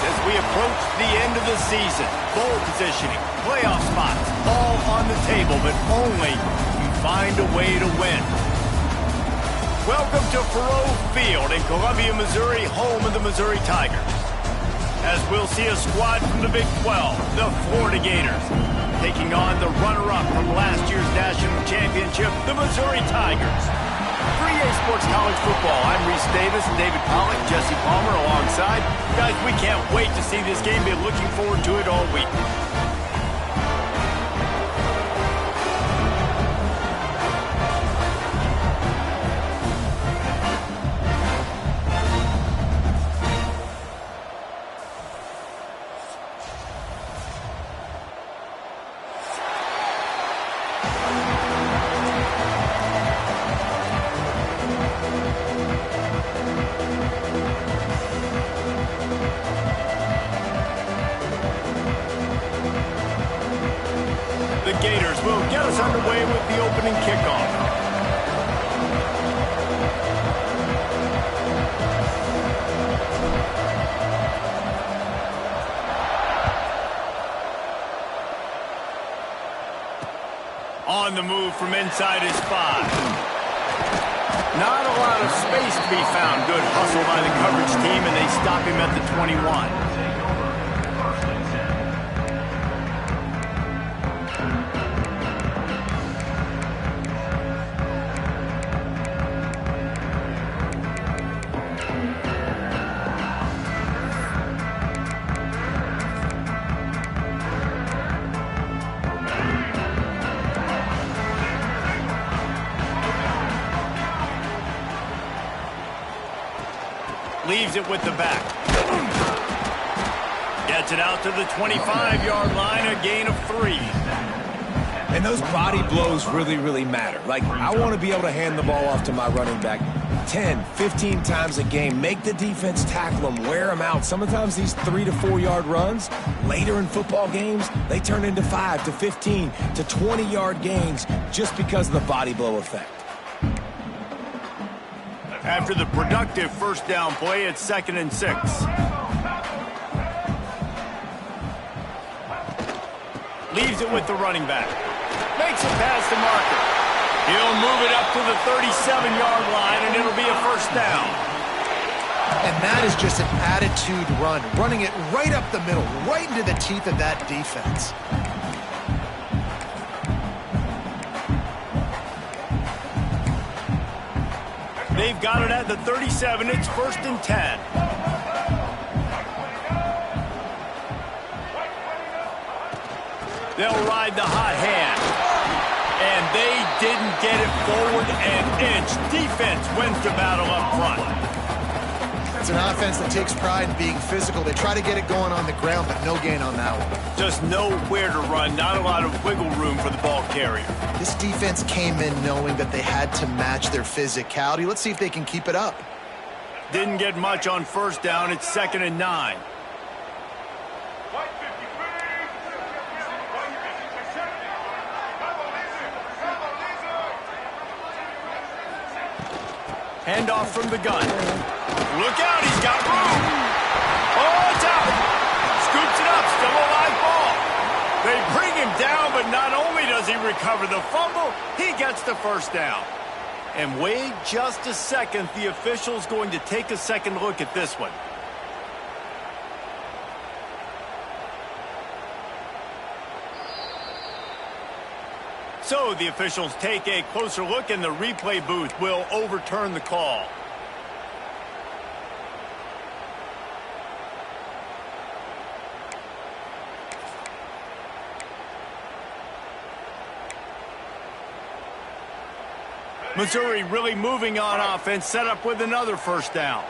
as we approach the end of the season. Bowl positioning, playoff spots, all on the table, but only if you find a way to win. Welcome to Faurot Field in Columbia, Missouri, home of the Missouri Tigers. As we'll see a squad from the Big 12, the Florida Gators, taking on the runner-up from last year's national championship, the Missouri Tigers. For EA Sports College Football, I'm Reese Davis, David Pollack, Jesse Palmer alongside. Guys, we can't wait to see this game. Been looking forward to it all week. The Gators will get us underway with the opening kickoff. On the move from inside his 5. Not a lot of space to be found. Good hustle by the coverage team, and they stop him at the 21. Leaves it with the back. Gets it out to the 25-yard line, a gain of 3. And those body blows really matter. Like, I want to be able to hand the ball off to my running back 10, 15 times a game. Make the defense tackle them, wear them out. Sometimes these 3 to 4 yard runs, later in football games, they turn into 5 to 15 to 20-yard gains just because of the body blow effect. After the productive first down play, it's 2nd and 6. Leaves it with the running back. Makes it past the marker. He'll move it up to the 37-yard line, and it'll be a first down. And that is just an attitude run, running it right up the middle, right into the teeth of that defense. They've got it at the 37. It's 1st and 10. They'll ride the hot hand. And they didn't get it forward an inch. Defense wins the battle up front. It's an offense that takes pride in being physical. They try to get it going on the ground, but no gain on that one. Just nowhere to run. Not a lot of wiggle room for the ball carrier. This defense came in knowing that they had to match their physicality. Let's see if they can keep it up. Didn't get much on first down. It's 2nd and 9. Handoff from the gun. Look out, he's got room. Oh, it's out. Scoops it up, still a live ball. They bring him down, but not only does he recover the fumble, he gets the first down. And wait just a second, the official's going to take a second look at this one. So the officials take a closer look, and the replay booth will overturn the call. Missouri really moving on offense, set up with another first down.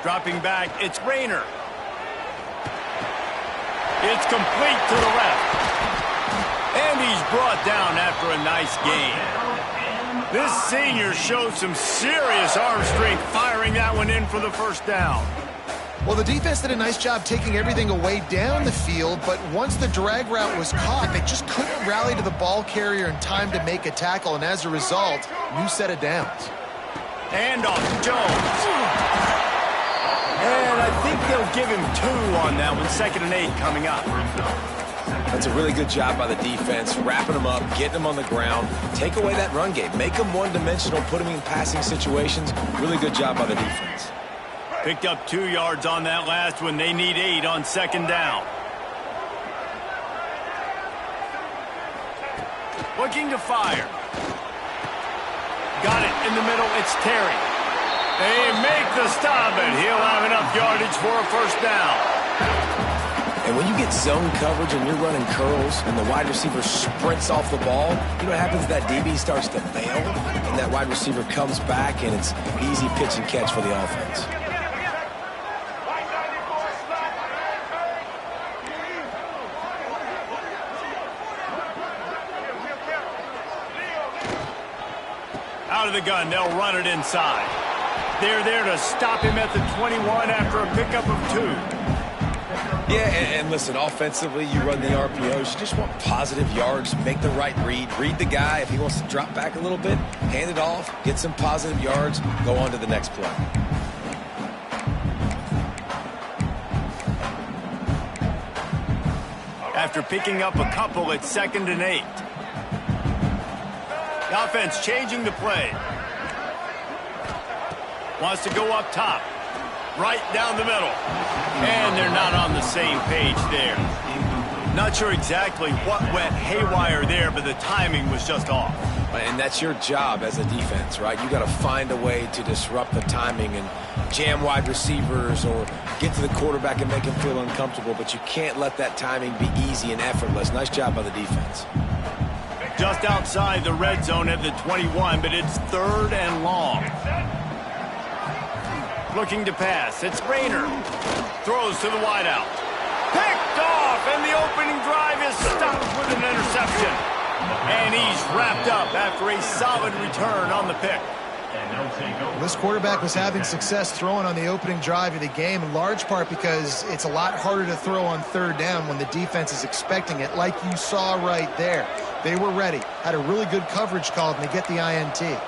Dropping back, it's Rayner. It's complete to the left. And he's brought down after a nice gain. This senior showed some serious arm strength firing that one in for the first down. Well, the defense did a nice job taking everything away down the field, but once the drag route was caught, they just couldn't rally to the ball carrier in time to make a tackle, and as a result, new set of downs. Handoff to Jones. And I think they'll give him 2 on that one. 2nd and 8 coming up. That's a really good job by the defense, wrapping them up, getting them on the ground, take away that run game, make them one-dimensional, put them in passing situations. Really good job by the defense. Picked up 2 yards on that last one. They need 8 on 2nd down. Looking to fire. Got it in the middle. It's Terry. They make the stop, and he'll have enough yardage for a 1st down. And when you get zone coverage and you're running curls and the wide receiver sprints off the ball, you know what happens? That DB starts to bail, and that wide receiver comes back, and it's easy pitch and catch for the offense. Out of the gun, they'll run it inside. They're there to stop him at the 21 after a pickup of 2. Yeah, and listen, offensively, you run the RPOs. You just want positive yards, make the right read the guy. If he wants to drop back a little bit, hand it off, get some positive yards, go on to the next play. After picking up a couple, it's 2nd and 8. The offense changing the play. Wants to go up top. Right down the middle. And they're not on the same page there. Not sure exactly what went haywire there, but the timing was just off. And that's your job as a defense, right? You got to find a way to disrupt the timing and jam wide receivers or get to the quarterback and make him feel uncomfortable, but you can't let that timing be easy and effortless. Nice job by the defense. Just outside the red zone at the 21, but it's 3rd and long. Looking to pass. It's Rayner. Throws to the wideout. Picked off, and the opening drive is stopped with an interception. And he's wrapped up after a solid return on the pick. This quarterback was having success throwing on the opening drive of the game, in large part because it's a lot harder to throw on 3rd down when the defense is expecting it, like you saw right there. They were ready, had a really good coverage call, and they get the INT.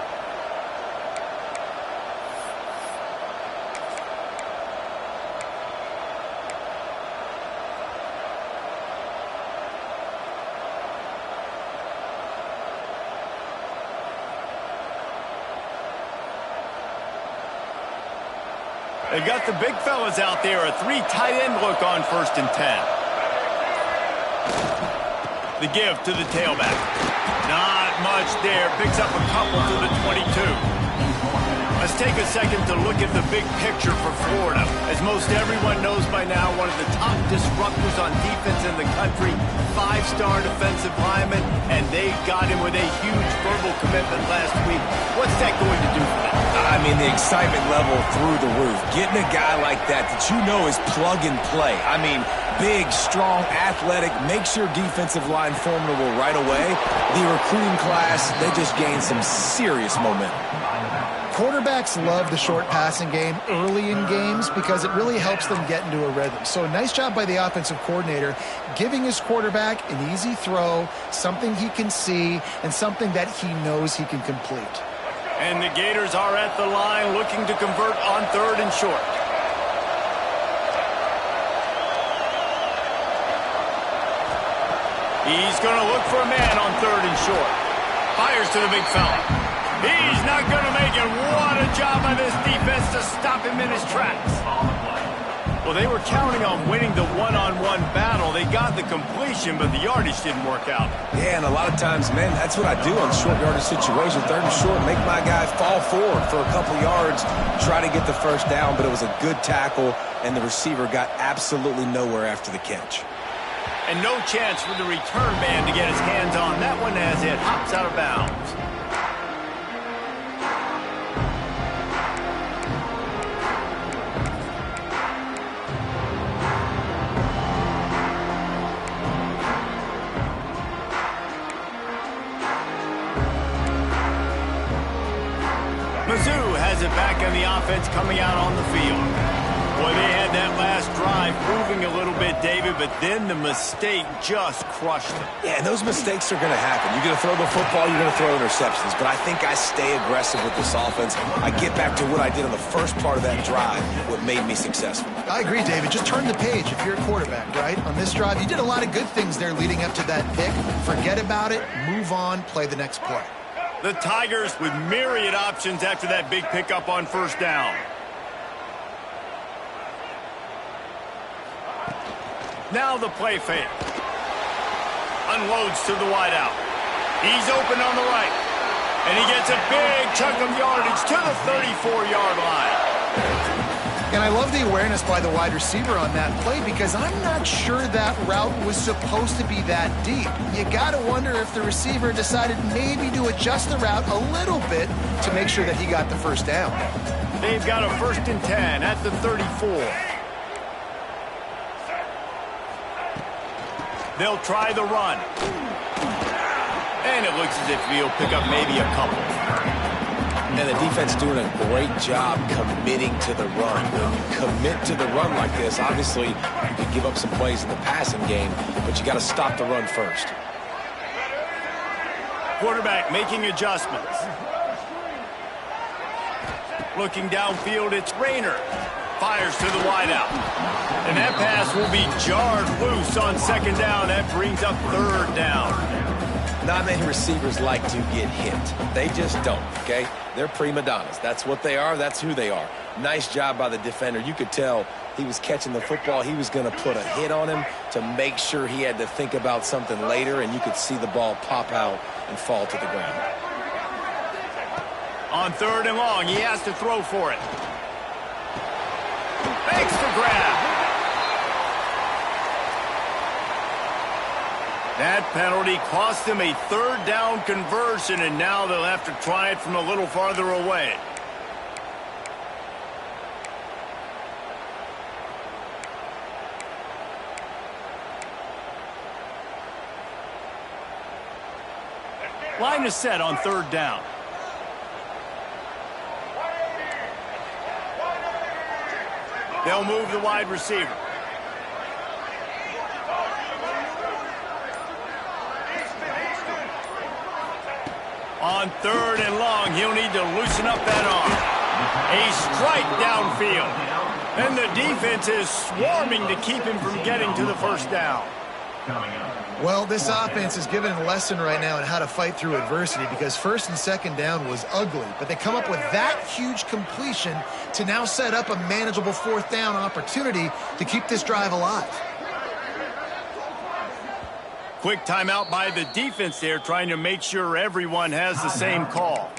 They got the big fellas out there. A 3 tight end look on 1st and 10. The give to the tailback. Not much there. Picks up a couple to the 22. Let's take a second to look at the big picture for Florida. As most everyone knows by now, one of the top disruptors on defense in the country, 5-star defensive lineman, and they got him with a huge verbal commitment last week. What's that going to do for them? I mean, the excitement level through the roof. Getting a guy like that you know is plug and play. I mean, big, strong, athletic, makes your defensive line formidable right away. The recruiting class, they just gained some serious momentum. Quarterbacks love the short passing game early in games because it really helps them get into a rhythm. So nice job by the offensive coordinator giving his quarterback an easy throw, something he can see, and something that he knows he can complete. And the Gators are at the line looking to convert on 3rd and short. He's going to look for a man on 3rd and short. Fires to the big fella. He's not going to make it. What a job by this defense to stop him in his tracks. Well, they were counting on winning the one-on-one battle. They got the completion, but the yardage didn't work out. Yeah, and a lot of times, man, that's what I do on short yardage situation. 3rd and short, make my guy fall forward for a couple yards, try to get the 1st down, but it was a good tackle, and the receiver got absolutely nowhere after the catch. And no chance for the return man to get his hands on that one as it hops out of bounds. Mizzou has it back on the offense coming out on the field. Boy, they had that last drive drive moving a little bit, David, but then the mistake just crushed him. Yeah, and those mistakes are going to happen. You're going to throw the football, you're going to throw interceptions. But I think I stay aggressive with this offense. I get back to what I did on the first part of that drive, what made me successful. I agree, David. Just turn the page if you're a quarterback, right? On this drive, you did a lot of good things there leading up to that pick. Forget about it, move on, play the next play. The Tigers with myriad options after that big pickup on first down. Now the play fake. Unloads to the wideout. He's open on the right. And he gets a big chunk of yardage to the 34-yard line. And I love the awareness by the wide receiver on that play because I'm not sure that route was supposed to be that deep. You got to wonder if the receiver decided maybe to adjust the route a little bit to make sure that he got the first down. They've got a 1st and 10 at the 34. They'll try the run. And it looks as if he'll pick up maybe a couple. And the defense doing a great job committing to the run. When you commit to the run like this, obviously you can give up some plays in the passing game, but you got to stop the run first. Quarterback making adjustments. Looking downfield, it's Rayner. Fires to the wideout. And that pass will be jarred loose on 2nd down. That brings up 3rd down. Not many receivers like to get hit. They just don't, okay? They're prima donnas. That's what they are. That's who they are. Nice job by the defender. You could tell he was catching the football. He was going to put a hit on him to make sure he had to think about something later, and you could see the ball pop out and fall to the ground. On 3rd and long, he has to throw for it. Makes the grab. That penalty cost him a 3rd down conversion, and now they'll have to try it from a little farther away. Line is set on 3rd down. They'll move the wide receiver. On 3rd and long, he'll need to loosen up that arm. A strike downfield. And the defense is swarming to keep him from getting to the 1st down. Well, this offense is given a lesson right now on how to fight through adversity because 1st and 2nd down was ugly, but they come up with that huge completion to now set up a manageable 4th down opportunity to keep this drive alive. Quick timeout by the defense there, trying to make sure everyone has the same call.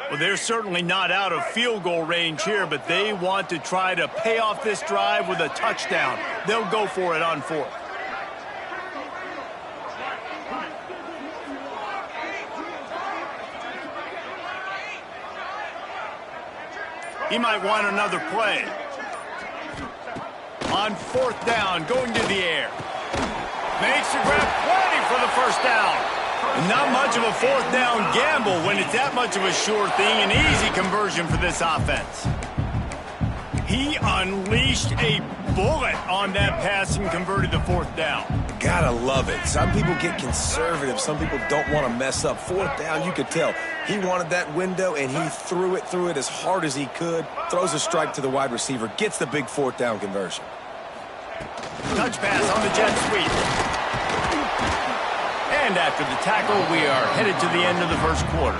Well, they're certainly not out of field goal range here, but they want to try to pay off this drive with a touchdown. They'll go for it on 4th. He might want another play. On 4th down, going to the air. Makes the grab, plenty for the 1st down. Not much of a 4th down gamble when it's that much of a sure thing. An easy conversion for this offense. He unleashed a bullet on that pass and converted the 4th down. Gotta love it. Some people get conservative. Some people don't want to mess up. 4th down, you could tell. He wanted that window, and he threw it as hard as he could. Throws a strike to the wide receiver. Gets the big 4th down conversion. Touch pass on the jet sweep. And after the tackle, we are headed to the end of the 1st quarter.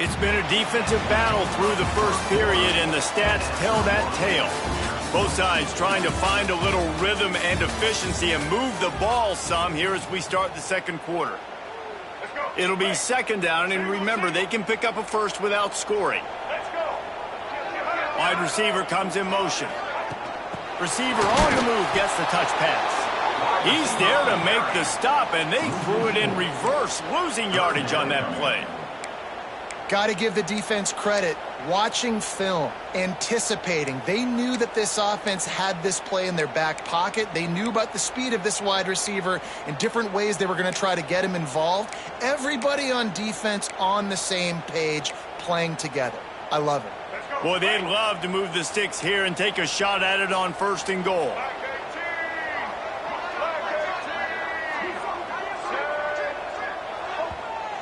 It's been a defensive battle through the 1st period, and the stats tell that tale. Both sides trying to find a little rhythm and efficiency and move the ball some here as we start the 2nd quarter. It'll be 2nd down, and remember, they can pick up a 1st without scoring. Wide receiver comes in motion. Receiver on the move gets the touch pass. He's there to make the stop, and they threw it in reverse, losing yardage on that play. Got to give the defense credit. Watching film, anticipating. They knew that this offense had this play in their back pocket. They knew about the speed of this wide receiver and different ways they were going to try to get him involved. Everybody on defense on the same page, playing together. I love it. Boy, they'd love to move the sticks here and take a shot at it on 1st and goal.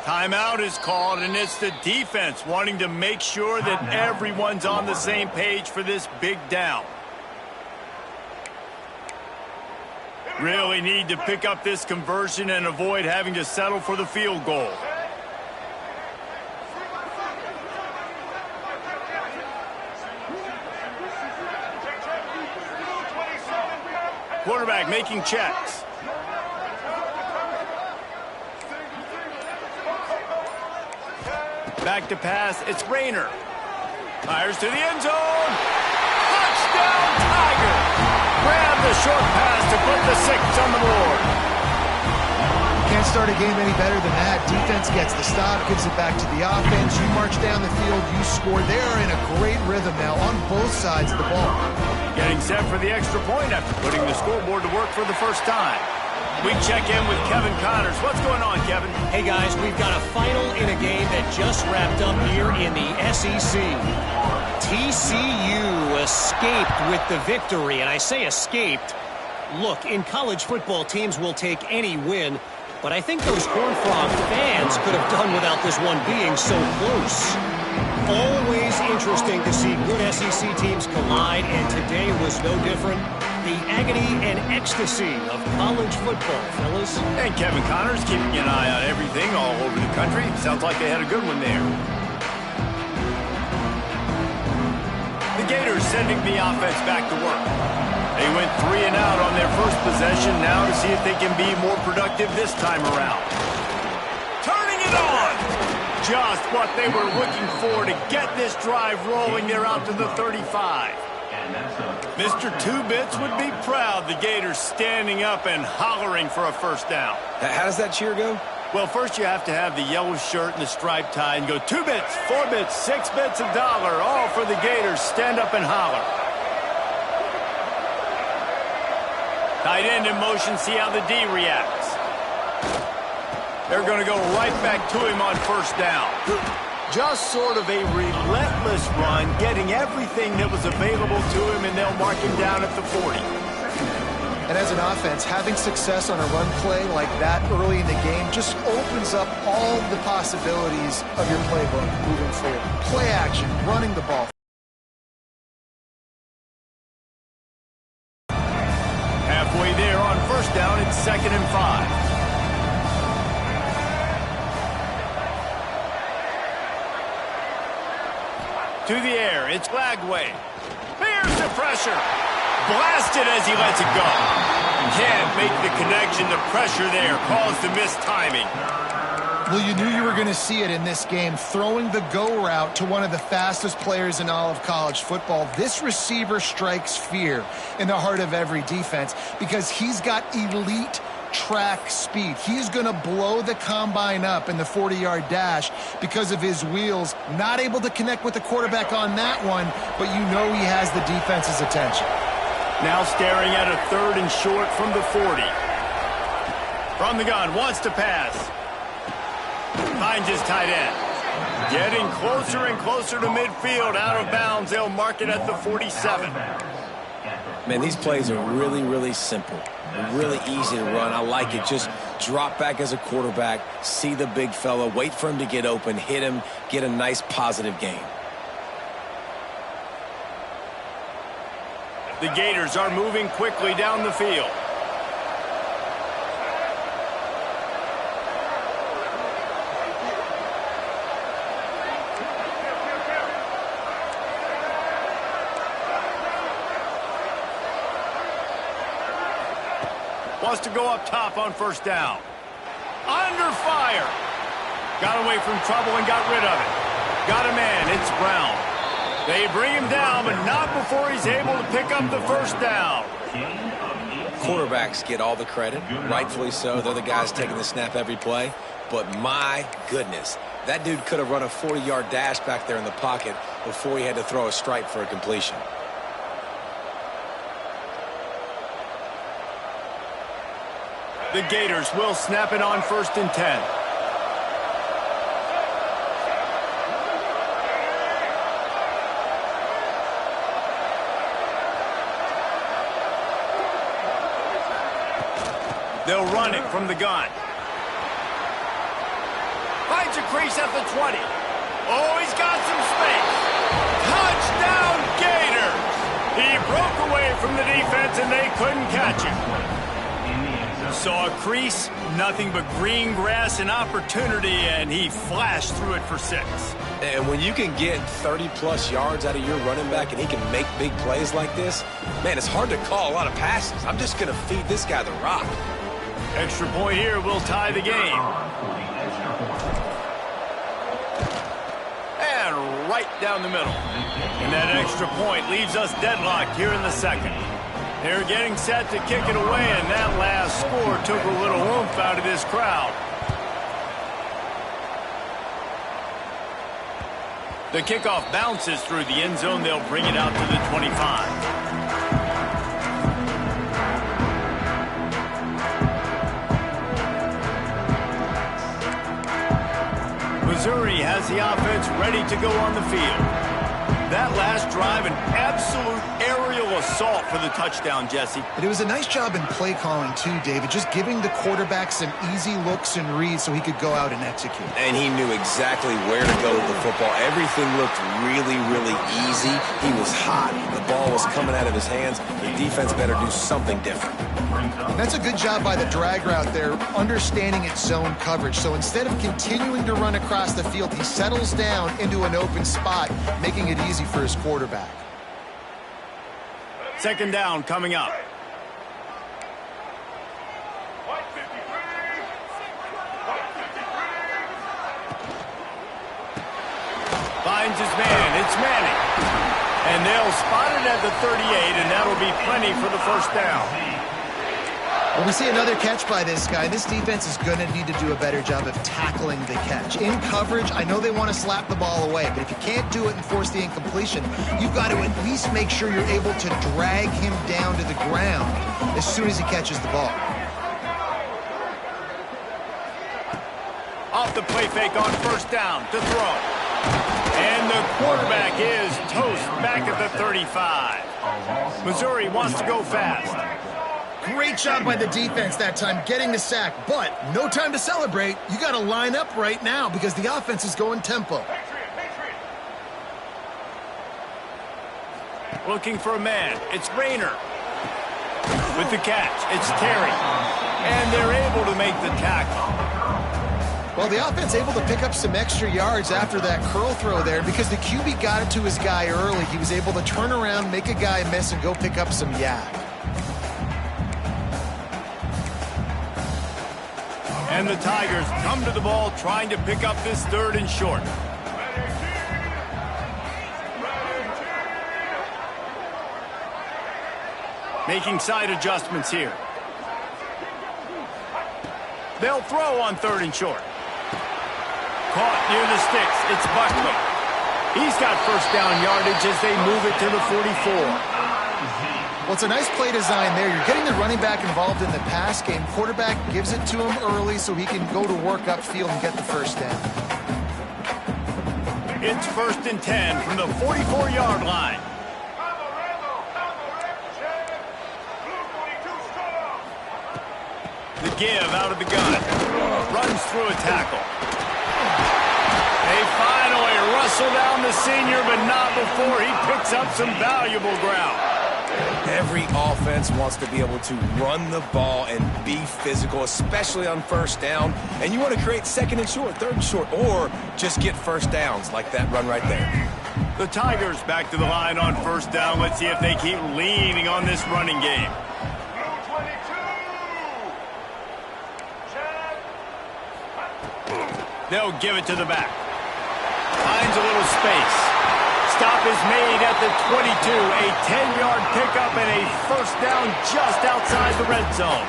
Timeout is called, and it's the defense wanting to make sure that everyone's on the same page for this big down. Really need to pick up this conversion and avoid having to settle for the field goal. Quarterback making checks. Back to pass, it's Rayner. Fires to the end zone. Touchdown, Tiger! Grab the short pass to put the 6 on the board. Can't start a game any better than that. Defense gets the stop, gives it back to the offense. You march down the field, you score. They're in a great rhythm now on both sides of the ball. Getting set for the extra point after putting the scoreboard to work for the first time. We check in with Kevin Connors. What's going on, Kevin? Hey, guys, we've got a final in a game that just wrapped up here in the SEC. TCU escaped with the victory, and I say escaped. Look, in college football, teams will take any win, but I think those Horned Frog fans could have done without this one being so close. Always interesting to see good SEC teams collide, and today was no different. The agony and ecstasy of college football, fellas. And Kevin Connors keeping an eye on everything all over the country. Sounds like they had a good one there. The Gators sending the offense back to work. They went 3 and out on their first possession, now to see if they can be more productive this time around. Turning it on! Just what they were looking for to get this drive rolling. They're out to the 35. Mr. Two Bits would be proud. The Gators standing up and hollering for a first down. How does that cheer go? Well, first you have to have the yellow shirt and the striped tie and go 2 bits, 4 bits, 6 bits, $1, all for the Gators. Stand up and holler. Tight end in motion, see how the D reacts. They're going to go right back to him on first down. Just sort of a relentless run, getting everything that was available to him, and they'll mark him down at the 40. And as an offense, having success on a run play like that early in the game just opens up all the possibilities of your playbook moving forward. Play action, running the ball. Halfway there on first down, it's 2nd and 5. To the air, it's Lagway. Here's the pressure. Blasted as he lets it go. Can't make the connection. The pressure there caused the missed timing. Well, you knew you were going to see it in this game, throwing the go route to one of the fastest players in all of college football. This receiver strikes fear in the heart of every defense because he's got elite track speed. He's going to blow the combine up in the 40-yard dash because of his wheels. Not able to connect with the quarterback on that one, but you know he has the defense's attention. Now staring at a 3rd and short from the 40. From the gun, wants to pass. Finds his tight end. Getting closer and closer to midfield. Out of bounds, they'll mark it at the 47. Man, these plays are really, really simple. Really easy to run. I like it. Just drop back as a quarterback, see the big fella, wait for him to get open, hit him, get a nice positive gain. The Gators are moving quickly down the field. Wants to go up top on first down. Under fire. Got away from trouble and got rid of it. Got a man. It's Brown. They bring him down, but not before he's able to pick up the first down. Quarterbacks get all the credit, rightfully so. They're the guys taking the snap every play. But my goodness, That dude could have run a 40-yard dash back there in the pocket before he had to throw a stripe for a completion. The Gators will snap it on 1st and 10. They'll run it from the gun. Finds a crease at the 20. Oh, he's got some space. Touchdown, Gators! He broke away from the defense and they couldn't catch him. Saw a crease, nothing but green grass and opportunity, and he flashed through it for 6. And when you can get 30-plus yards out of your running back and he can make big plays like this, man, it's hard to call a lot of passes. I'm just going to feed this guy the rock. Extra point here will tie the game. And right down the middle. And that extra point leaves us deadlocked here in the second. They're getting set to kick it away, and that last score took a little oomph out of this crowd. The kickoff bounces through the end zone. They'll bring it out to the 25. Missouri has the offense ready to go on the field. That last drive, an absolute aerial assault for the touchdown, Jesse. And it was a nice job in play calling, too, David, just giving the quarterback some easy looks and reads so he could go out and execute. And he knew exactly where to go with the football. Everything looked really, really easy. He was hot. The ball was coming out of his hands. The defense better do something different. And that's a good job by the drag route there, understanding its zone coverage. So instead of continuing to run across the field, he settles down into an open spot, making it easy for his quarterback. 2nd down coming up. Finds his man. It's Manning. And they'll spot it at the 38, and that'll be plenty for the 1st down. Well, we see another catch by this guy. This defense is going to need to do a better job of tackling the catch. In coverage, I know they want to slap the ball away, but if you can't do it and force the incompletion, you've got to at least make sure you're able to drag him down to the ground as soon as he catches the ball. Off the play fake on 1st down to throw. And the quarterback is toast back at the 35. Missouri wants to go fast. Great job by the defense that time, getting the sack, but no time to celebrate. You got to line up right now because the offense is going tempo. Looking for a man. It's Rayner. With the catch, it's Terry. And they're able to make the tackle. Well, the offense able to pick up some extra yards after that curl throw there because the QB got it to his guy early. He was able to turn around, make a guy miss, and go pick up some yak. And the Tigers come to the ball trying to pick up this 3rd and short. Making side adjustments here. They'll throw on 3rd and short. Caught near the sticks. It's Buckley. He's got 1st down yardage as they move it to the 44. Well, it's a nice play design there. You're getting the running back involved in the pass game. Quarterback gives it to him early so he can go to work upfield and get the 1st down. It's 1st and 10 from the 44-yard line. The give out of the gun. Runs through a tackle. They finally rustle down the senior, but not before he picks up some valuable ground. Every offense wants to be able to run the ball and be physical, especially on 1st down. And you want to create 2nd and short, 3rd and short, or just get 1st downs like that run right there. The Tigers back to the line on 1st down. Let's see if they keep leaning on this running game. They'll give it to the back. Finds a little space. Stop is made at the 22. A 10-yard pickup and a 1st down just outside the red zone.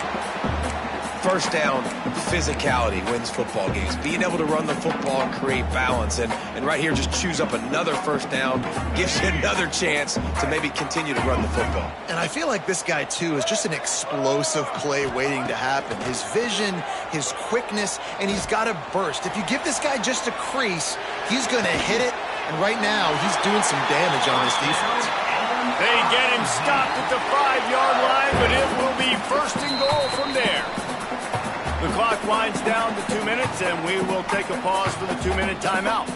First down, physicality wins football games. Being able to run the football and create balance. And right here, just choose up another first down, gives you another chance to maybe continue to run the football. And I feel like this guy, too, is just an explosive play waiting to happen. His vision, his quickness, and he's got a burst. If you give this guy just a crease, he's going to hit it. And right now, he's doing some damage on this defense. They get him stopped at the 5-yard line, but it will be first and goal from there. The clock winds down to 2 minutes, and we will take a pause for the 2-minute timeout.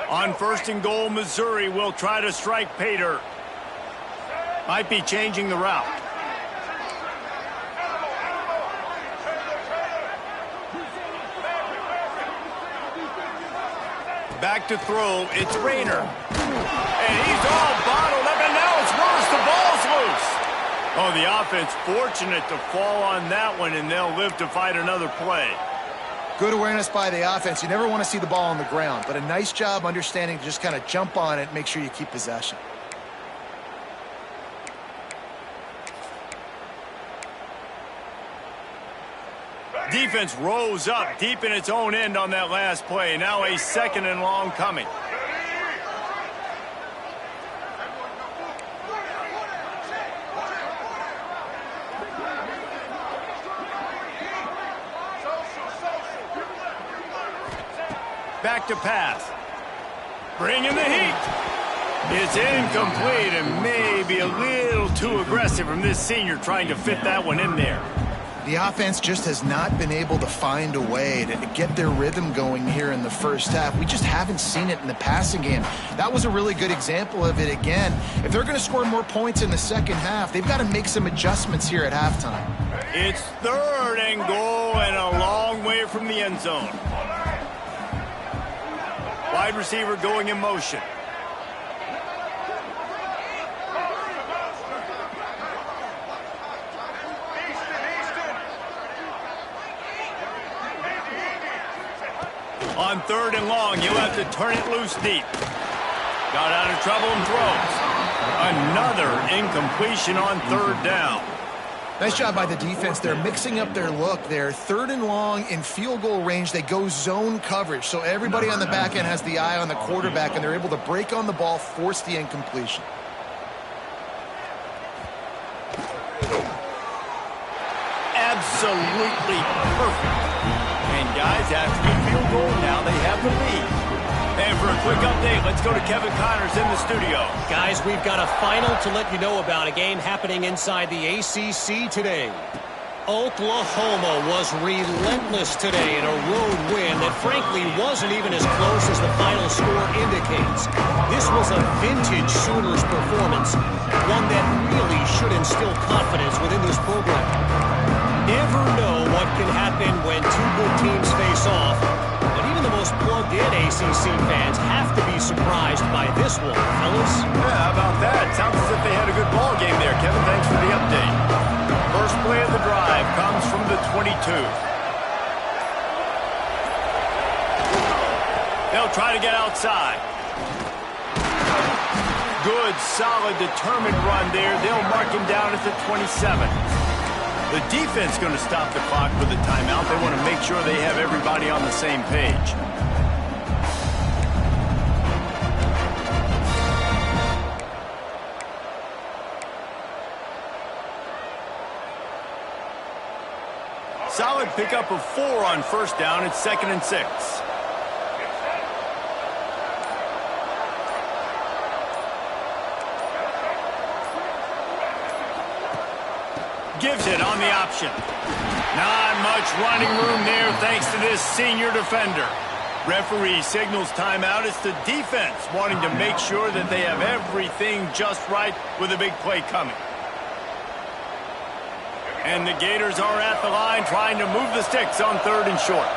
On first and goal, Missouri will try to strike pay dirt. Might be changing the route. Back to throw, it's Rayner. And he's all bottled up, and now it's worse. The ball's loose. Oh, the offense fortunate to fall on that one, and they'll live to fight another play. Good awareness by the offense. You never want to see the ball on the ground, but a nice job understanding to just kind of jump on it and make sure you keep possession. Defense rose up deep in its own end on that last play. Now a second and long coming. Back to pass. Bringing the heat. It's incomplete and maybe a little too aggressive from this senior trying to fit that one in there. The offense just has not been able to find a way to get their rhythm going here in the first half. We just haven't seen it in the passing game. That was a really good example of it again. If they're going to score more points in the second half, they've got to make some adjustments here at halftime. It's third and goal and a long way from the end zone. Wide receiver going in motion. On third and long, he'll have to turn it loose deep. Got out of trouble and throws. Another incompletion on third down. Nice job by the defense. They're mixing up their look there. Third and long in field goal range. They go zone coverage. So everybody on the back end has the eye on the quarterback, and they're able to break on the ball, force the incompletion. Absolutely perfect. And guys, after the field goal, now they have the lead. And for a quick update, let's go to Kevin Connors in the studio. Guys, we've got a final to let you know about, a game happening inside the ACC today. Oklahoma was relentless today in a road win that frankly wasn't even as close as the final score indicates. This was a vintage Sooners performance, one that really should instill confidence within this program. Never know what can happen when two good teams face off, but even the most plugged-in ACC fans have to be surprised by this one, fellas. Yeah, how about that? Sounds as if they had a good ball game there, Kevin. Thanks for the update. First play of the drive comes from the 22. They'll try to get outside. Good, solid, determined run there. They'll mark him down at the 27. The defense going to stop the clock with a timeout. They want to make sure they have everybody on the same page. Solid pickup of 4 on first down. It's 2nd and 6. Gives it on the option. Not much running room there thanks to this senior defender. Referee signals timeout. It's the defense wanting to make sure that they have everything just right with a big play coming. And the Gators are at the line trying to move the sticks on 3rd and short.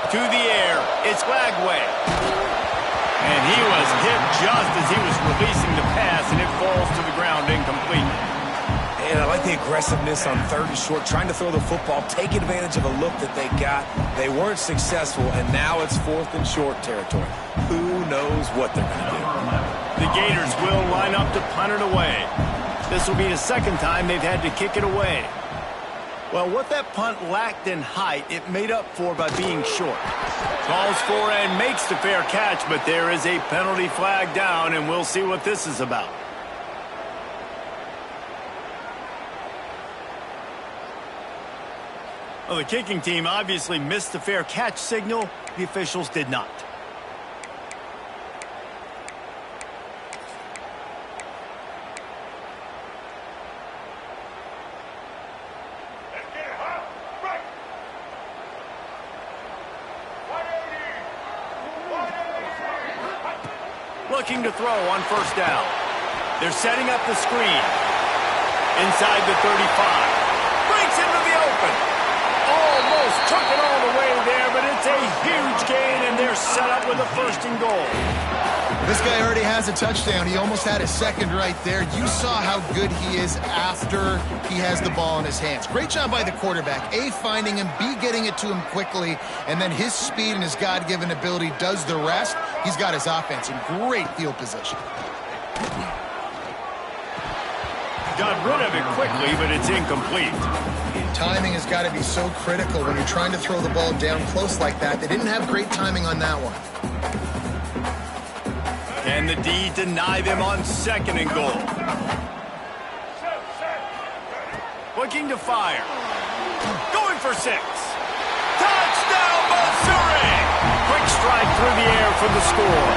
To the air, it's Lagway. And he was hit just as he was releasing the pass, and it falls to the ground incomplete. And I like the aggressiveness on 3rd and short, trying to throw the football, take advantage of a look that they got. They weren't successful, and now it's 4th and short territory. Who knows what they're going to do? The Gators will line up to punt it away. This will be the second time they've had to kick it away. Well, what that punt lacked in height, it made up for by being short. Calls for and makes the fair catch, but there is a penalty flag down, and we'll see what this is about. Well, the kicking team obviously missed the fair catch signal. The officials did not. Looking to throw on 1st down. They're setting up the screen. Inside the 35. Breaks into the open. Almost took it all the way there, but it's a huge gain, and they're set up with a 1st and goal. This guy already has a touchdown. He almost had a second right there. You saw how good he is after he has the ball in his hands. Great job by the quarterback. A, finding him, B, getting it to him quickly, and then his speed and his God-given ability does the rest. He's got his offense in great field position. Got rid of it quickly, but it's incomplete. Timing has got to be so critical when you're trying to throw the ball down close like that. They didn't have great timing on that one. Can the D deny them on 2nd and goal? Looking to fire. Going for 6. Touchdown, Missouri! Quick strike through the air for the score.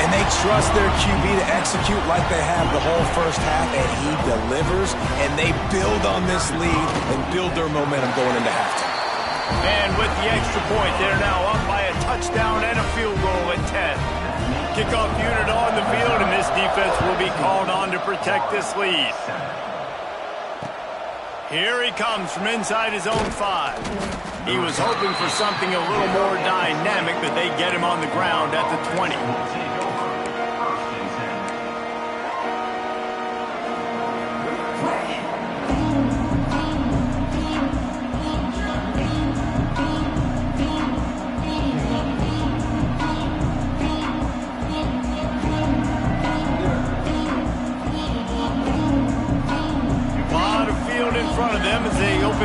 And they trust their QB to execute like they have the whole 1st half, and he delivers, and they build on this lead and build their momentum going into halftime. And with the extra point, they're now up by a touchdown and a field goal at 10. Kickoff unit on the field, and this defense will be called on to protect this lead. Here he comes from inside his own 5. He was hoping for something a little more dynamic, but they get him on the ground at the 20.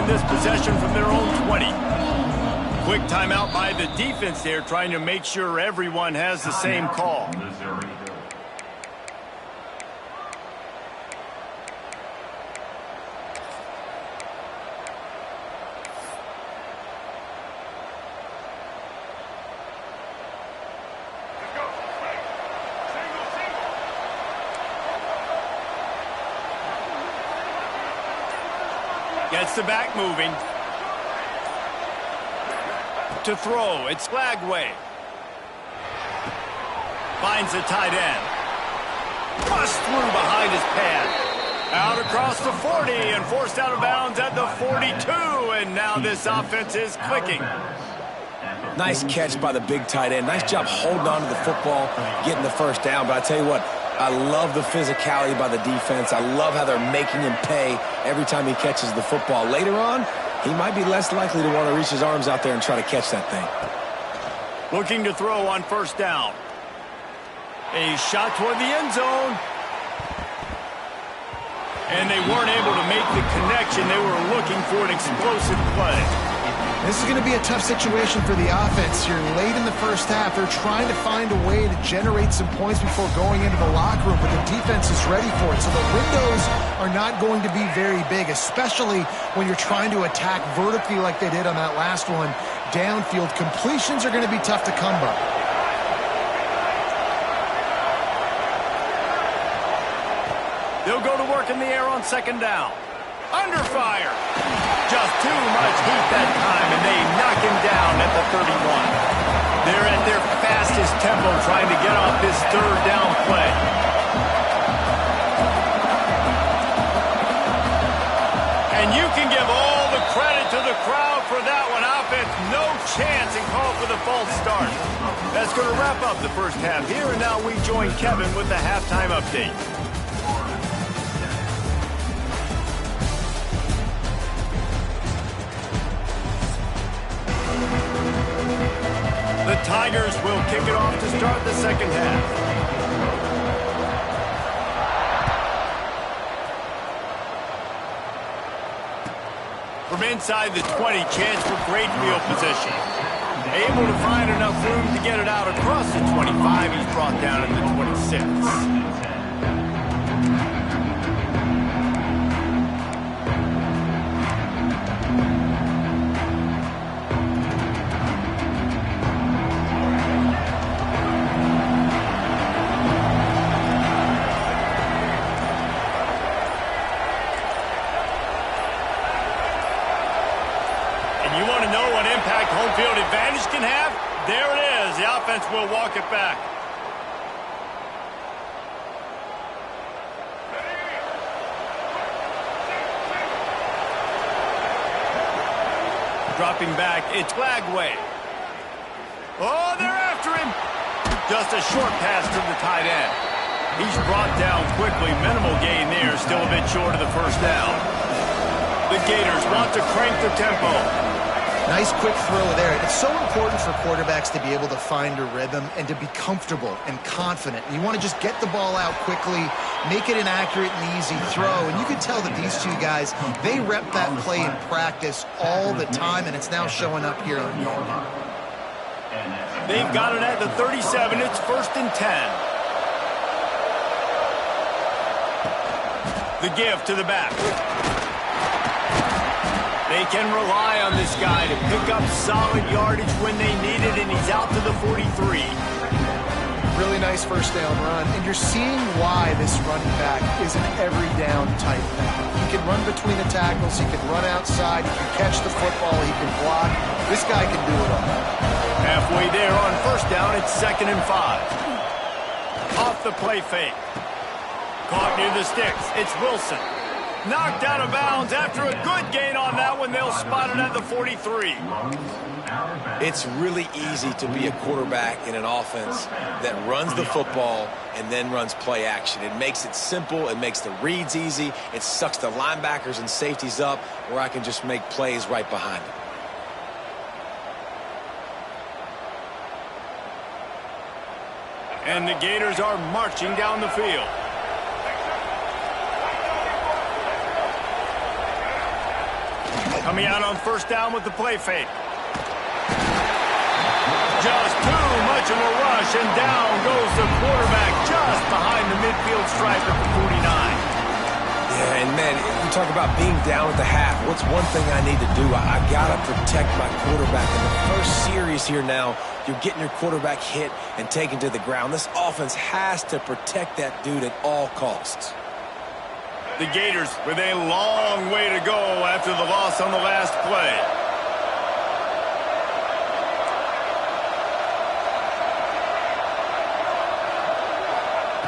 This possession from their own 20. Quick timeout by the defense there, trying to make sure everyone has the same call. Gets the back moving. To throw, it's Flagway. Finds the tight end. Bust through behind his pad. Out across the 40 and forced out of bounds at the 42. And now this offense is clicking. Nice catch by the big tight end. Nice job holding on to the football, getting the 1st down. But I tell you what, I love the physicality by the defense. I love how they're making him pay every time he catches the football. Later on, he might be less likely to want to reach his arms out there and try to catch that thing. Looking to throw on 1st down. A shot toward the end zone. And they weren't able to make the connection. They were looking for an explosive play. This is going to be a tough situation for the offense here. Late in the 1st half, they're trying to find a way to generate some points before going into the locker room, but the defense is ready for it. So the windows are not going to be very big, especially when you're trying to attack vertically like they did on that last one. Downfield completions are going to be tough to come by. They'll go to work in the air on 2nd down. Under fire. Just too much heat that time, and they knock him down at the 31. They're at their fastest tempo trying to get off this 3rd down play. And you can give all the credit to the crowd for that one. Offense, no chance, and call for the false start. That's going to wrap up the 1st half here, and now we join Kevin with the halftime update. The Tigers will kick it off to start the second half. From inside the 20, chance for great field position. Able to find enough room to get it out across the 25. He's brought down at the 26. Home field advantage can have. There it is. The offense will walk it back. Dropping back, it's Glagway. Oh, they're after him. Just a short pass to the tight end. He's brought down quickly. Minimal gain there. Still a bit short of the first down. The Gators want to crank the tempo. Nice quick throw there. It's so important for quarterbacks to be able to find a rhythm and to be comfortable and confident. You want to just get the ball out quickly, make it an accurate and easy throw. And you can tell that these two guys, they rep that play in practice all the time, and it's now showing up here on film. They've got it at the 37. It's 1st and 10. The give to the back. They can rely on this guy to pick up solid yardage when they need it, and he's out to the 43. Really nice first down run, and you're seeing why this running back is an every down type back. He can run between the tackles, he can run outside, he can catch the football, he can block. This guy can do it all. Halfway there on first down, it's 2nd and 5. Off the play fake. Caught near the sticks. It's Wilson. Knocked out of bounds after a good gain on that one. They'll spot it at the 43. It's really easy to be a quarterback in an offense that runs the football and then runs play action. It makes it simple. It makes the reads easy. It sucks the linebackers and safeties up where I can just make plays right behind them. And the Gators are marching down the field. Coming out on first down with the play fake. Just too much of a rush, and down goes the quarterback just behind the midfield stripe at the 49. Yeah, and man, you talk about being down at the half. What's one thing I need to do? I got to protect my quarterback. In the first series here now, you're getting your quarterback hit and taken to the ground. This offense has to protect that dude at all costs. The Gators with a long way to go after the loss on the last play.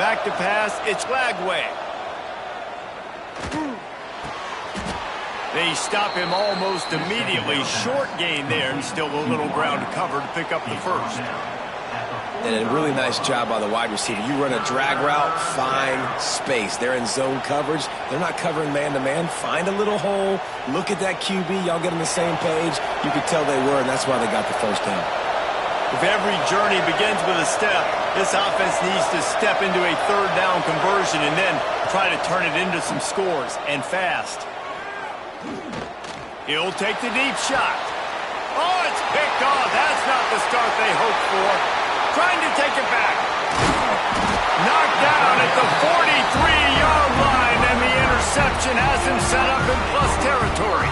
Back to pass, it's Glagway. They stop him almost immediately. Short gain there, and still a little ground to cover to pick up the first. And a really nice job by the wide receiver. You run a drag route, find space. They're in zone coverage. They're not covering man-to-man. Find a little hole. Look at that QB. Y'all get on the same page. You could tell they were, and that's why they got the first down. If every journey begins with a step, this offense needs to step into a third down conversion and then try to turn it into some scores, and fast. He'll take the deep shot. Oh, it's picked off. That's not the start they hoped for. Trying to take it back. Knocked down at the 43-yard line, and the interception has him set up in plus territory.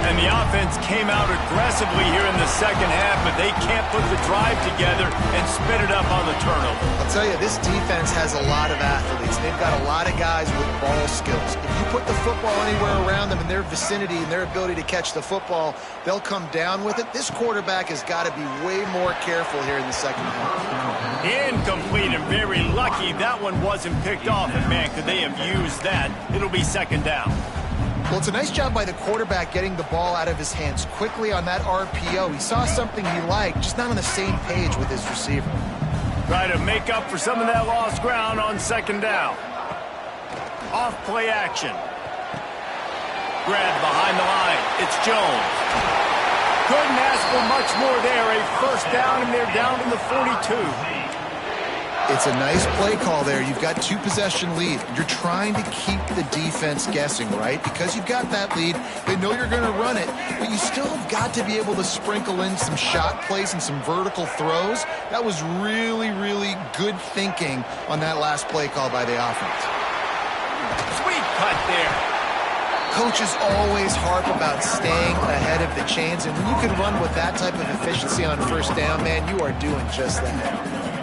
And the offense came out aggressively here in the second half, but they can't put the drive together and spit it up on the turnover. I'll tell you, this defense has a lot of athletes. They've got a lot of guys with ball skills. If you put the football anywhere around them in their vicinity and their ability to catch the football, they'll come down with it. This quarterback has got to be way more careful here in the second half. Incomplete, and very lucky that one wasn't picked off. And man, could they have used that? It'll be second down. Well, it's a nice job by the quarterback getting the ball out of his hands quickly on that RPO. He saw something he liked, just not on the same page with his receiver. Try to make up for some of that lost ground on second down. Off play action. Grabbed behind the line. It's Jones. Couldn't ask for much more there. A first down, and they're down to the 42. It's a nice play call there. You've got 2-possession lead. You're trying to keep the defense guessing, right? Because you've got that lead, they know you're going to run it, but you still have got to be able to sprinkle in some shot plays and some vertical throws. That was really, really good thinking on that last play call by the offense. Sweet cut there. Coaches always harp about staying ahead of the chains, and when you can run with that type of efficiency on first down, man, you are doing just that.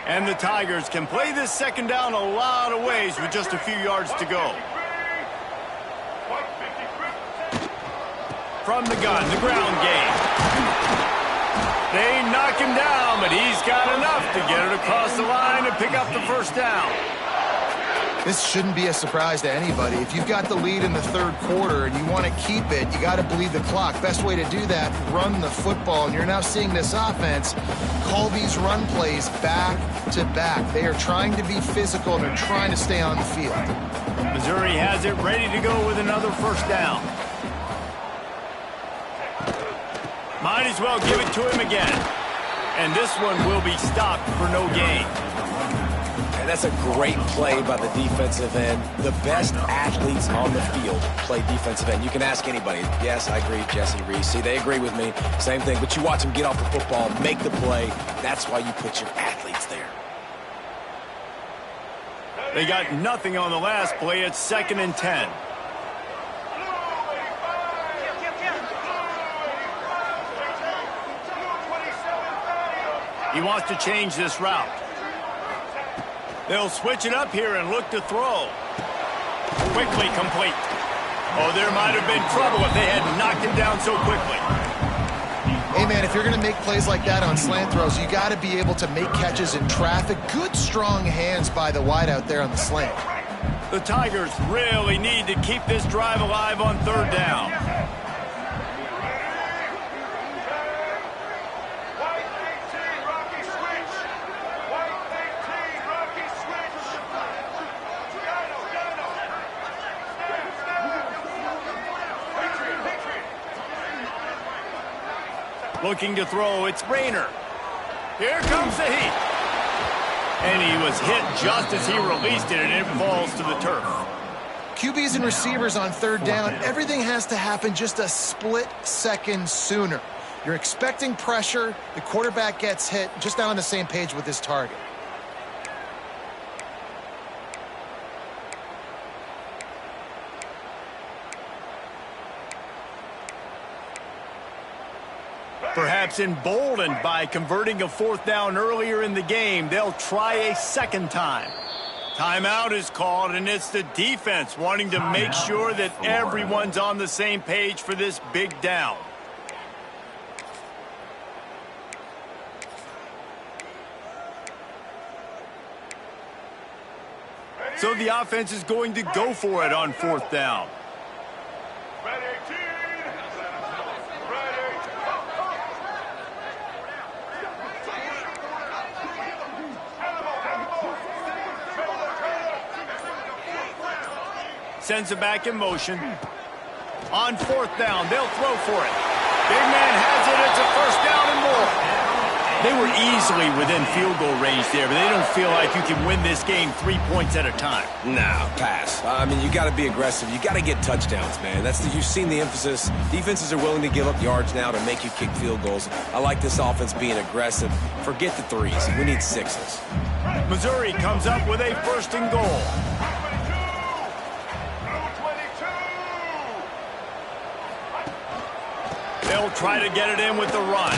And the Tigers can play this second down a lot of ways with just a few yards to go. From the gun, the ground game. They knock him down, but he's got enough to get it across the line and pick up the first down. This shouldn't be a surprise to anybody. If you've got the lead in the third quarter and you want to keep it, you got to bleed the clock. Best way to do that, run the football. And you're now seeing this offense call these run plays back to back. They are trying to be physical and they're trying to stay on the field. Missouri has it ready to go with another first down. Might as well give it to him again. And this one will be stopped for no gain. And that's a great play by the defensive end. The best athletes on the field play defensive end. You can ask anybody. Yes, I agree, Jesse Reese. See, they agree with me. Same thing. But you watch them get off the football, make the play. That's why you put your athletes there. They got nothing on the last play. It's 2nd and 10. He wants to change this route. They'll switch it up here and look to throw. Quickly complete. Oh, there might have been trouble if they had knocked him down so quickly. Hey, man, if you're going to make plays like that on slant throws, you got to be able to make catches in traffic. Good, strong hands by the wideout there on the slant. The Tigers really need to keep this drive alive on third down. Looking to throw, it's Rayner. Here comes the heat. And he was hit just as he released it, and it falls to the turf. QBs and receivers on third down, everything has to happen just a split second sooner. You're expecting pressure, the quarterback gets hit, just not on the same page with his target. Perhaps emboldened by converting a fourth down earlier in the game, they'll try a second time. Timeout is called, and it's the defense wanting to make sure that everyone's on the same page for this big down. So the offense is going to go for it on fourth down. Sends it back in motion. On fourth down, they'll throw for it. Big man has it. It's a first down and more. They were easily within field goal range there, but they don't feel like you can win this game 3 points at a time. Nah, pass. I mean, you got to be aggressive. You got to get touchdowns, man. You've seen the emphasis. Defenses are willing to give up yards now to make you kick field goals. I like this offense being aggressive. Forget the threes. We need sixes. Missouri comes up with a first and goal. They'll try to get it in with the run.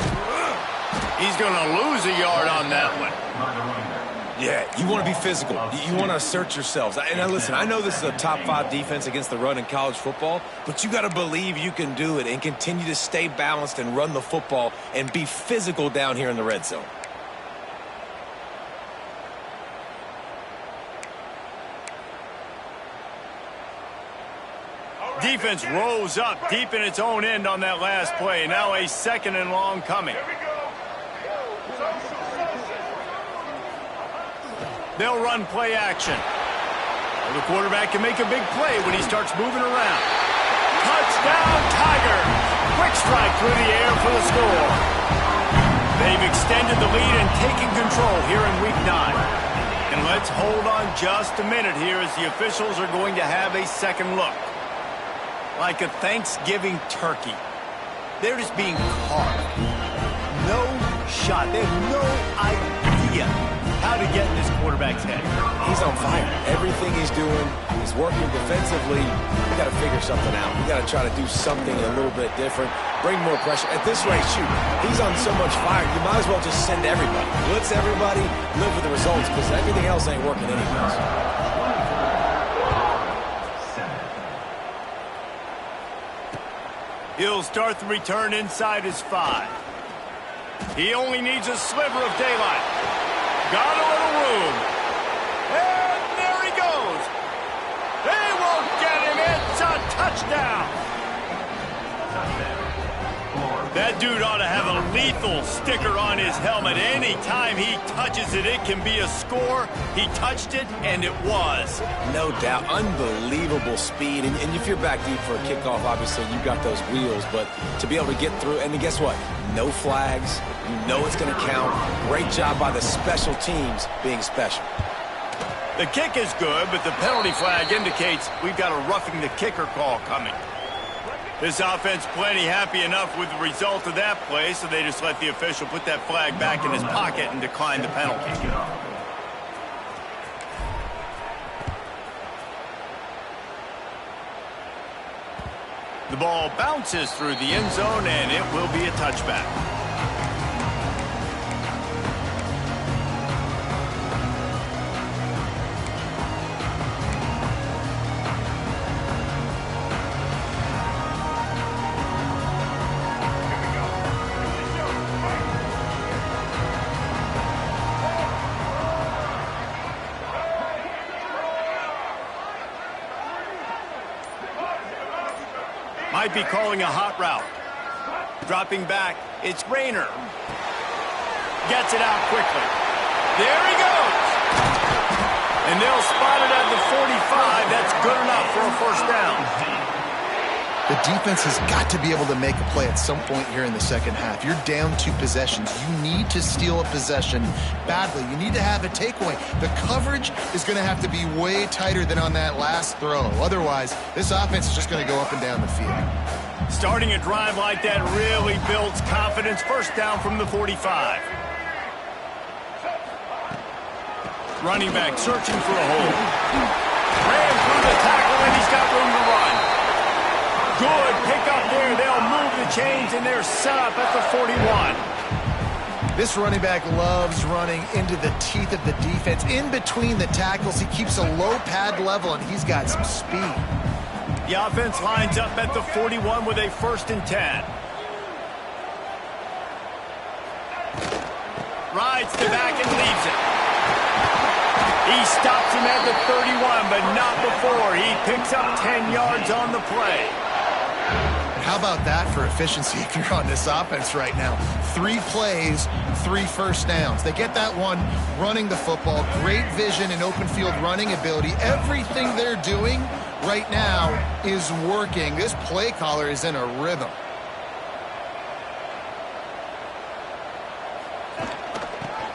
He's going to lose a yard on that one. Yeah, you want to be physical. You want to assert yourselves. And listen, I know this is a top 5 defense against the run in college football, but you got to believe you can do it and continue to stay balanced and run the football and be physical down here in the red zone. Defense rose up deep in its own end on that last play. Now a second and long coming. They'll run play action. The quarterback can make a big play when he starts moving around. Touchdown, Tigers! Quick strike through the air for the score. They've extended the lead and taken control here in Week 9. And let's hold on just a minute here as the officials are going to have a second look. Like a Thanksgiving turkey. They're just being carved. No shot. They have no idea how to get in this quarterback's head. He's on fire. Everything he's doing, he's working defensively. We got to figure something out. We got to try to do something a little bit different. Bring more pressure. At this rate, shoot, he's on so much fire, you might as well just send everybody. Blitz everybody, live with the results, because everything else ain't working anyways. He'll start the return inside his 5. He only needs a sliver of daylight. Got a little room. And there he goes. They won't get him. It's a touchdown. That dude ought to have a lethal sticker on his helmet. Anytime he touches it, it can be a score. He touched it, and it was. No doubt. Unbelievable speed. And if you're back deep for a kickoff, obviously, you got those wheels. But to be able to get through, and then guess what? No flags. You know it's going to count. Great job by the special teams being special. The kick is good, but the penalty flag indicates we've got a roughing the kicker call coming. This offense plenty happy enough with the result of that play, so they just let the official put that flag back in his pocket and decline the penalty. The ball bounces through the end zone, and it will be a touchback. Might be calling a hot route. Dropping back, it's Rayner. Gets it out quickly. There he goes. And they'll spot it at the 45. That's good enough for a first down. The defense has got to be able to make a play at some point here in the second half. You're down 2 possessions. You need to steal a possession badly. You need to have a takeaway. The coverage is going to have to be way tighter than on that last throw. Otherwise, this offense is just going to go up and down the field. Starting a drive like that really builds confidence. First down from the 45. Running back searching for a hole. Ran through the tackle, and he's got room to run. Good pick up there. They'll move the chains, and they're set up at the 41. This running back loves running into the teeth of the defense. In between the tackles, he keeps a low pad level, and he's got some speed. The offense lines up at the 41 with a 1st and 10. Rides to back and leaves it. He stops him at the 31, but not before. He picks up 10 yards on the play. How about that for efficiency if you're on this offense right now? 3 plays, 3 first downs. They get that one running the football. Great vision and open field running ability. Everything they're doing right now is working. This play caller is in a rhythm.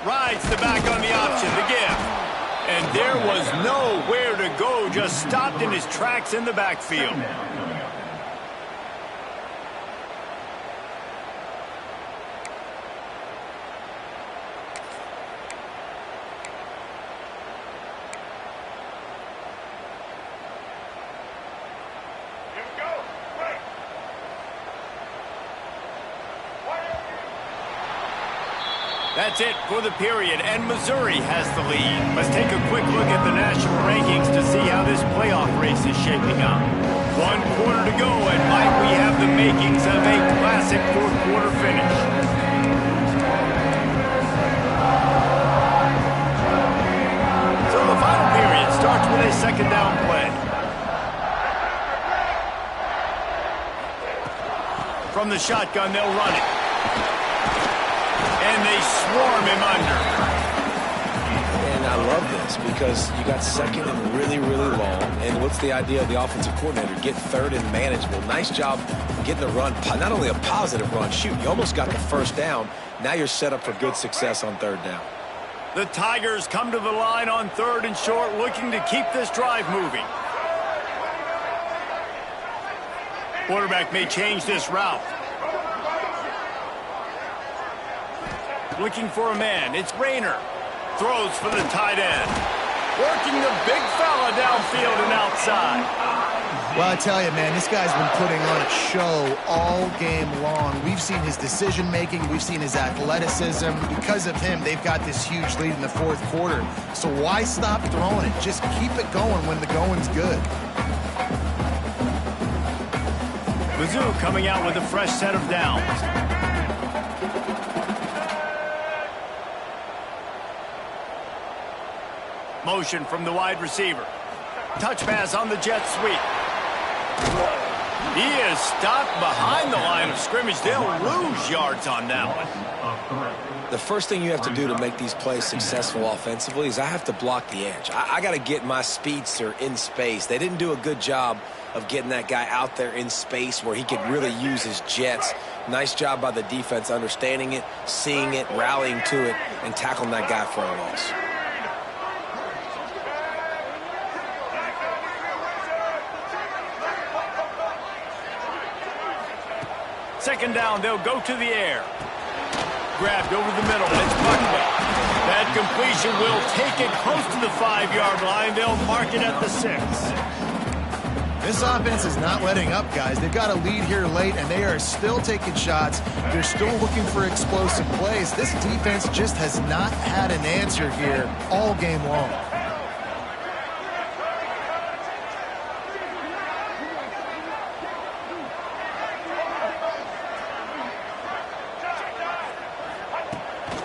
Rides the back on the option, the give. And there was nowhere to go, just stopped in his tracks in the backfield. That's it for the period, and Missouri has the lead. Let's take a quick look at the national rankings to see how this playoff race is shaping up. 1 quarter to go, and might we have the makings of a classic 4th quarter finish. So the final period starts with a 2nd down play. From the shotgun, they'll run it. And they swarm him under. And I love this because you got second and really, really long. And what's the idea of the offensive coordinator? Get third and manageable. Nice job getting the run, not only a positive run, shoot, you almost got the first down. Now you're set up for good success on third down. The Tigers come to the line on 3rd and short, looking to keep this drive moving. Quarterback may change this route. Looking for a man. It's Rayner. Throws for the tight end. Working the big fella downfield and outside. Well, I tell you, man, this guy's been putting on a show all game long. We've seen his decision-making. We've seen his athleticism. Because of him, they've got this huge lead in the 4th quarter. So why stop throwing it? Just keep it going when the going's good. Mizzou coming out with a fresh set of downs. Motion from the wide receiver. Touch pass on the jet sweep. He is stopped behind the line of scrimmage. They'll lose yards on that one. The first thing you have to do to make these plays successful offensively is I have to block the edge. I got to get my speedster in space. They didn't do a good job of getting that guy out there in space where he could really use his jets. Nice job by the defense understanding it, seeing it, rallying to it, and tackling that guy for a loss. Second down, they'll go to the air. Grabbed over the middle, and it's Buckley. That completion will take it close to the 5-yard line. They'll mark it at the 6. This offense is not letting up, guys. They've got a lead here late, and they are still taking shots. They're still looking for explosive plays. This defense just has not had an answer here all game long.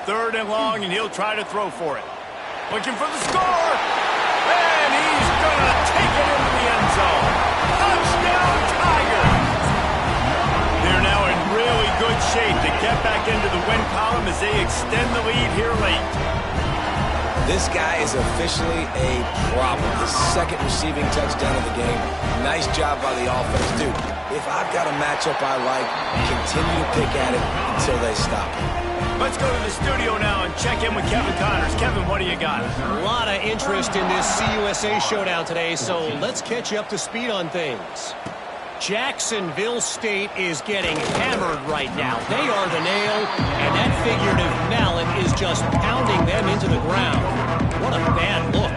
Third and long, and he'll try to throw for it. Looking for the score, and he's going to take it into the end zone. Touchdown, Tigers! They're now in really good shape to get back into the win column as they extend the lead here late. This guy is officially a problem. His second receiving touchdown of the game. Nice job by the offense. Dude, if I've got a matchup I like, continue to pick at it until they stop it. Let's go to the studio now and check in with Kevin Connors. Kevin, what do you got? A lot of interest in this CUSA showdown today, so let's catch you up to speed on things. Jacksonville State is getting hammered right now. They are the nail, and that figurative mallet is just pounding them into the ground. What a bad look.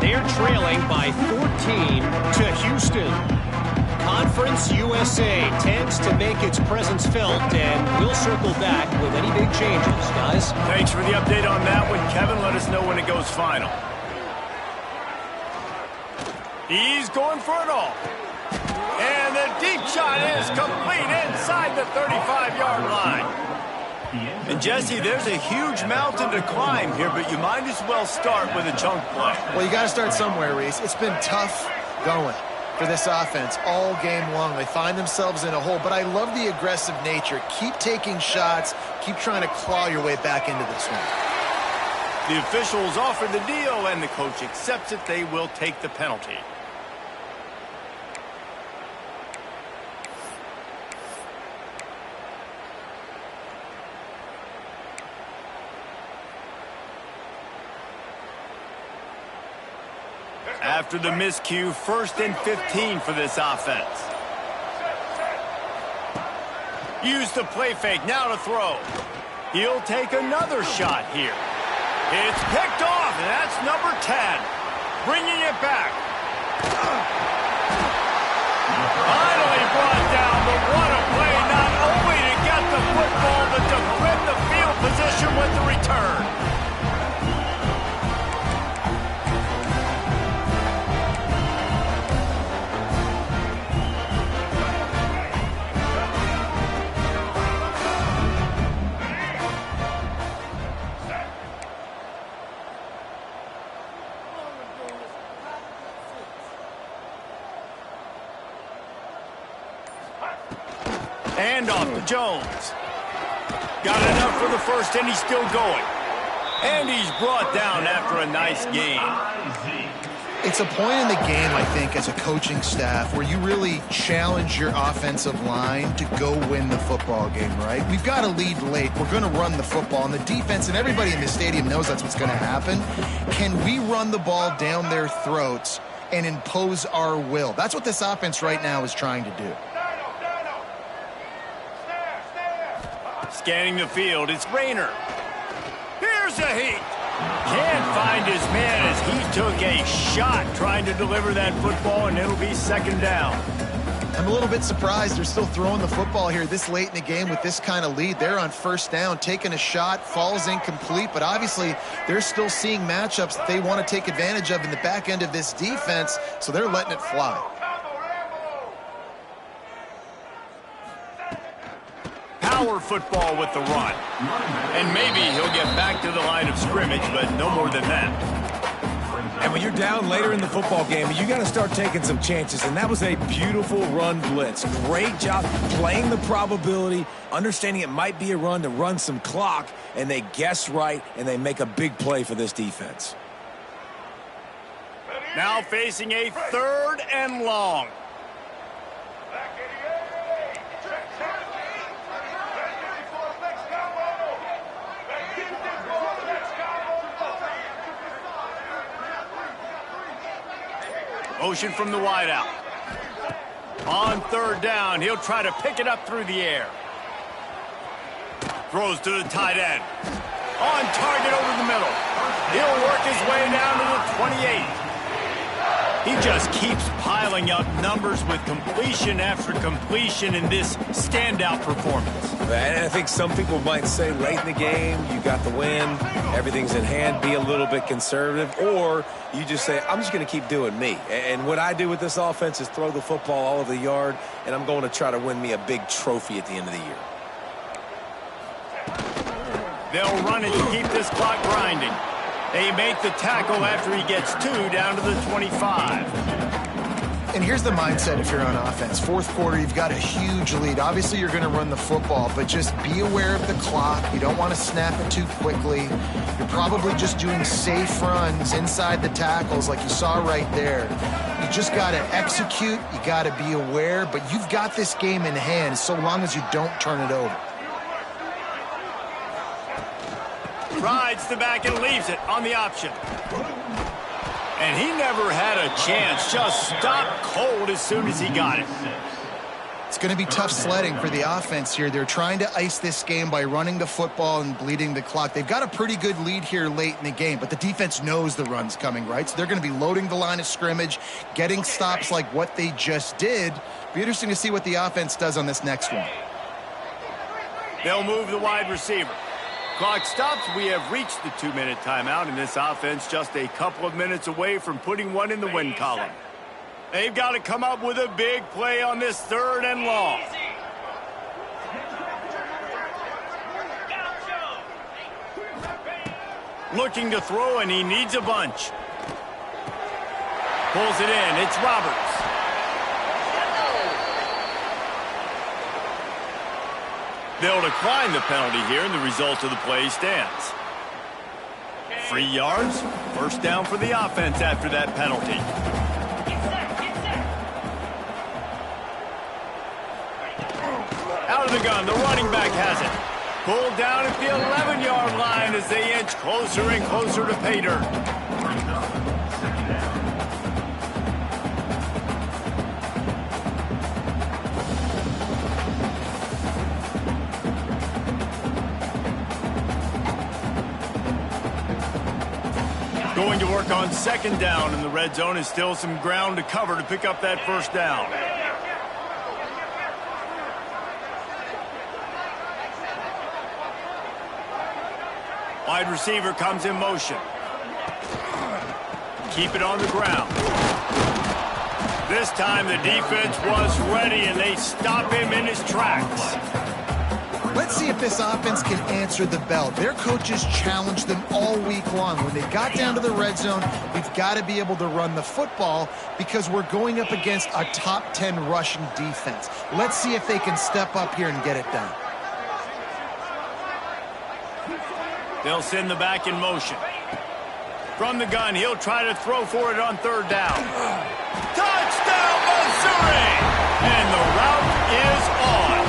They're trailing by 14 to Houston. Conference USA tends to make its presence felt, and we'll circle back with any big changes, guys. Thanks for the update on that one, Kevin. Let us know when it goes final. He's going for it all. And the deep shot is complete inside the 35-yard line. And, Jesse, there's a huge mountain to climb here, but you might as well start with a chunk play. Well, you got to start somewhere, Reese. It's been tough going for this offense all game long. They find themselves in a hole, but I love the aggressive nature. Keep taking shots. Keep trying to claw your way back into this one. The officials offer the deal, and the coach accepts it. They will take the penalty. After the miscue, 1st and 15 for this offense. Use the play fake, now to throw. He'll take another shot here. It's picked off, and that's number 10. Bringing it back. Finally brought down, but what a play, not only to get the football, but to flip the field position with the return. Hand off to Jones. Got enough for the first, and he's still going. And he's brought down after a nice gain. It's a point in the game, I think, as a coaching staff where you really challenge your offensive line to go win the football game, right? We've got a lead late. We're going to run the football. And the defense and everybody in the stadium knows that's what's going to happen. Can we run the ball down their throats and impose our will? That's what this offense right now is trying to do. Scanning the field, it's Rayner. Here's a heat. Can't find his man as he took a shot trying to deliver that football, and it'll be second down. I'm a little bit surprised they're still throwing the football here this late in the game with this kind of lead. They're on first down, taking a shot, falls incomplete, but obviously they're still seeing matchups that they want to take advantage of in the back end of this defense, so they're letting it fly. Power football with the run. And maybe he'll get back to the line of scrimmage, but no more than that. And when you're down later in the football game, you got to start taking some chances. And that was a beautiful run blitz. Great job playing the probability, understanding it might be a run to run some clock, and they guess right, and they make a big play for this defense. Now facing a 3rd and long. Motion from the wideout. On 3rd down, he'll try to pick it up through the air. Throws to the tight end. On target over the middle. He'll work his way down to the 28. He just keeps piling up numbers with completion after completion in this standout performance. And I think some people might say late in the game, you got the win, everything's in hand, be a little bit conservative, or you just say, I'm just going to keep doing me. And what I do with this offense is throw the football all over the yard, and I'm going to try to win me a big trophy at the end of the year. They'll run it to keep this clock grinding. They make the tackle after he gets 2 down to the 25. And here's the mindset if you're on offense. 4th quarter, you've got a huge lead. Obviously, you're going to run the football, but just be aware of the clock. You don't want to snap it too quickly. You're probably just doing safe runs inside the tackles like you saw right there. You just got to execute. You got to be aware, but you've got this game in hand so long as you don't turn it over. Rides the back and leaves it on the option. And he never had a chance. Just stopped cold as soon as he got it. It's going to be tough sledding for the offense here. They're trying to ice this game by running the football and bleeding the clock. They've got a pretty good lead here late in the game, but the defense knows the run's coming, right? So they're going to be loading the line of scrimmage, getting stops like what they just did. Be interesting to see what the offense does on this next one. They'll move the wide receiver. Clock stops. We have reached the 2-minute timeout, and this offense just a couple of minutes away from putting one in the win column. They've got to come up with a big play on this 3rd and long. Looking to throw, and he needs a bunch. Pulls it in. It's Roberts. They'll decline the penalty here, and the result of the play stands. 3 yards, 1st down for the offense after that penalty. Out of the gun, the running back has it. Pulled down at the 11-yard line as they inch closer and closer to pay dirt. Going to work on 2nd down, and the red zone is still some ground to cover to pick up that 1st down. Wide receiver comes in motion. Keep it on the ground. This time the defense was ready, and they stop him in his tracks. Let's see if this offense can answer the bell. Their coaches challenged them all week long. When they got down to the red zone, we've got to be able to run the football because we're going up against a top 10 rushing defense. Let's see if they can step up here and get it done. They'll send the back in motion. From the gun, he'll try to throw for it on third down. Touchdown, Missouri! And the route is on.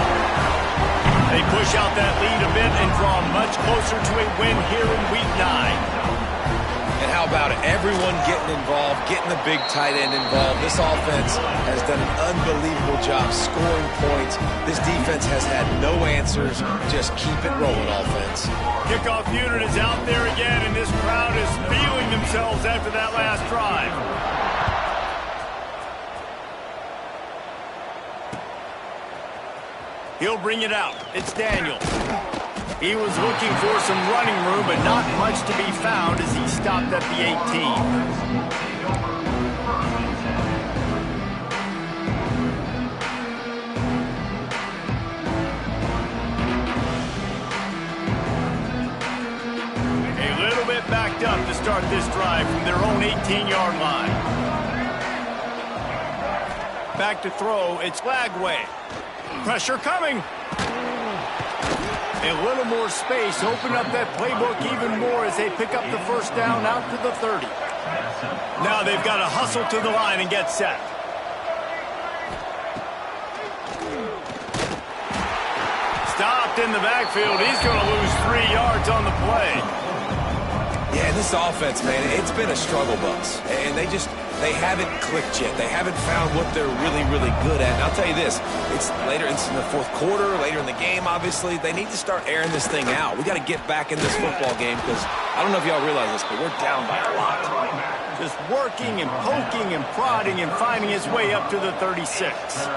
They push out that lead a bit and draw much closer to a win here in Week 9. And how about it? Everyone getting involved, getting the big tight end involved. This offense has done an unbelievable job scoring points. This defense has had no answers. Just keep it rolling, offense. Kickoff unit is out there again, and this crowd is feeling themselves after that last drive. He'll bring it out. It's Daniel. He was looking for some running room, but not much to be found as he stopped at the 18. A little bit backed up to start this drive from their own 18-yard line. Back to throw, it's Lagway. Pressure coming. A little more space, open up that playbook even more as they pick up the first down out to the 30. Now they've got to hustle to the line and get set. Stopped in the backfield. He's going to lose 3 yards on the play. Yeah, this offense, man, it's been a struggle bus. And they haven't clicked yet. They haven't found what they're really, really good at. And I'll tell you this, it's in the fourth quarter, later in the game, obviously. They need to start airing this thing out. We got to get back in this football game because I don't know if y'all realize this, but we're down by a lot. Just working and poking and prodding and finding his way up to the 36.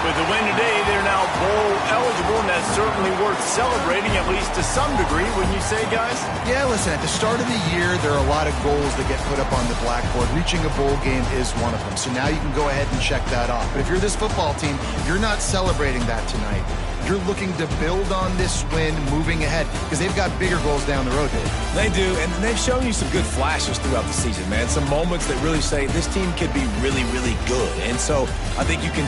With the win today, they're now bowl eligible, and that's certainly worth celebrating, at least to some degree, wouldn't you say, guys? Yeah, listen, at the start of the year, there are a lot of goals that get put up on the blackboard. Reaching a bowl game is one of them. So now you can go ahead and check that off. But if you're this football team, you're not celebrating that tonight. You're looking to build on this win moving ahead because they've got bigger goals down the road, Dave. They do, and they've shown you some good flashes throughout the season, man. Some moments that really say this team could be really, really good. And so I think you can